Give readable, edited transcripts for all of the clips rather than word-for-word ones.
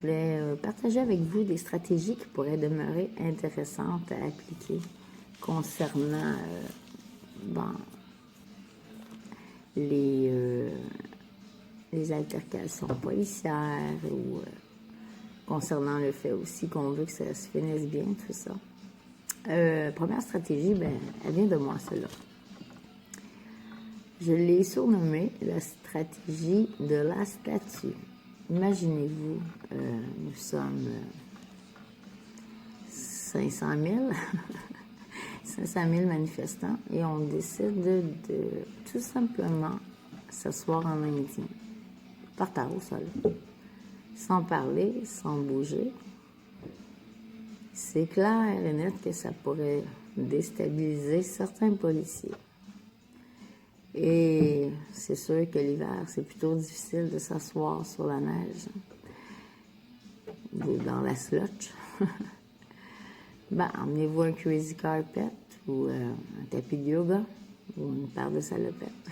Je voulais partager avec vous des stratégies qui pourraient demeurer intéressantes à appliquer concernant bon, les altercations policières ou concernant le fait aussi qu'on veut que ça se finisse bien, tout ça. Première stratégie, ben, elle vient de moi, celle-là. Je l'ai surnommée la stratégie de la statue. Imaginez-vous, nous sommes 500 000, 500 000 manifestants et on décide de tout simplement s'asseoir en indien, par terre au sol, sans parler, sans bouger. C'est clair et net que ça pourrait déstabiliser certains policiers. Et c'est sûr que l'hiver, c'est plutôt difficile de s'asseoir sur la neige ou dans la slotch. Ben, emmenez-vous un crazy carpet ou un tapis de yoga ou une paire de salopettes.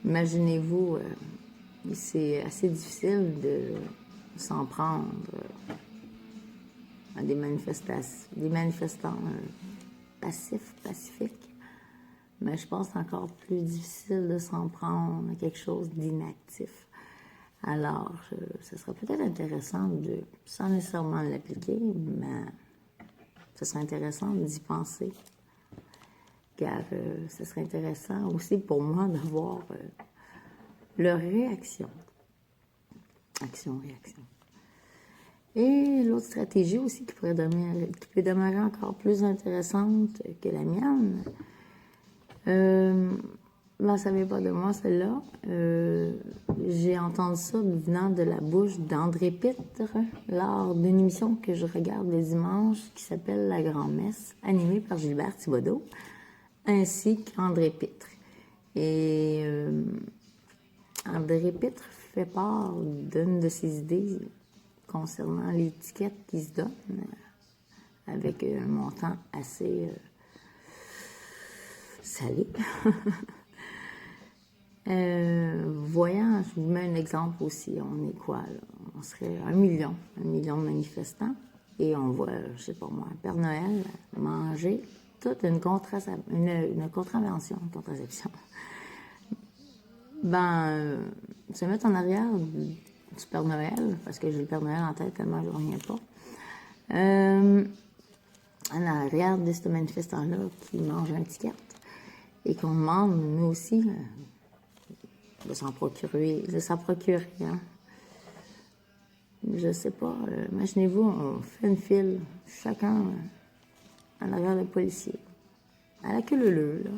Imaginez-vous, c'est assez difficile de s'en prendre à des manifestants pacifiques. Mais je pense encore plus difficile de s'en prendre à quelque chose d'inactif. Alors, ce serait peut-être intéressant de, sans nécessairement l'appliquer, mais ce serait intéressant d'y penser. Car ce serait intéressant aussi pour moi de voir leur réaction. Action-réaction. Et l'autre stratégie aussi qui peut demeurer encore plus intéressante que la mienne, ben, ça ne vient pas de moi, celle-là. J'ai entendu ça venant de la bouche d'André Pitre lors d'une émission que je regarde le dimanche qui s'appelle La Grand-Messe, animée par Gilbert Thibodeau, ainsi qu'André Pitre. Et André Pitre fait part d'une de ses idées concernant l'étiquette qui se donne avec un montant assez salé. Voyant, je vous mets un exemple aussi. On est quoi, là? On serait 1 million de manifestants. Et on voit, je sais pas moi, un Père Noël manger toute une contraception. Ben, se mettre en arrière du Père Noël, parce que j'ai le Père Noël en tête tellement je ne reviens pas. En arrière de ce manifestant-là qui mange un ticket et qu'on demande, nous aussi, de s'en procurer, hein. Je sais pas, imaginez-vous, on fait une file, chacun en arrière le policier, à la queue leu, là.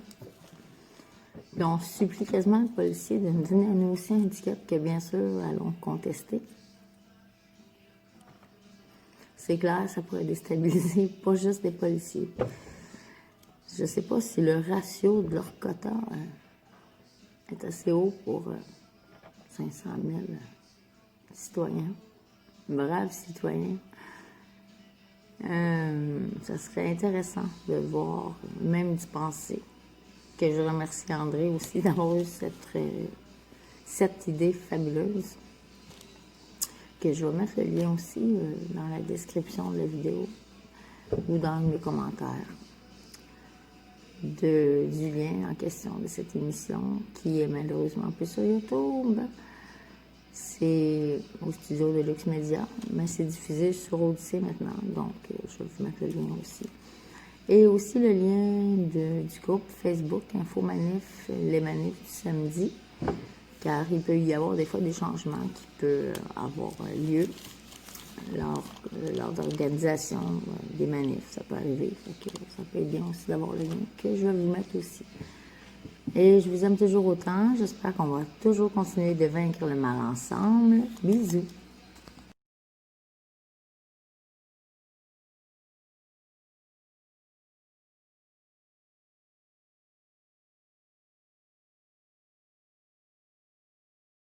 Puis on supplie quasiment le policier de nous donner à nous aussi un ticket que, bien sûr, allons contester. C'est clair, ça pourrait déstabiliser pas juste des policiers. Je sais pas si le ratio de leur quota est assez haut pour 500 000 citoyens, braves citoyens. Ça serait intéressant de voir, même d'y penser. Que je remercie André aussi d'avoir eu cette idée fabuleuse. Que je vais mettre le lien aussi dans la description de la vidéo ou dans mes commentaires du lien en question de cette émission qui est malheureusement plus sur YouTube. C'est au studio de Lux Media, mais c'est diffusé sur Odyssée maintenant, donc je vais vous mettre le lien aussi. Et aussi le lien du groupe Facebook Infomanif, les manifs du samedi, car il peut y avoir des fois des changements qui peuvent avoir lieu lors d'organisation des manifs. Ça peut arriver, ça peut être bien aussi d'avoir le lien que je vais vous mettre aussi. Et je vous aime toujours autant. J'espère qu'on va toujours continuer de vaincre le mal ensemble. Bisous!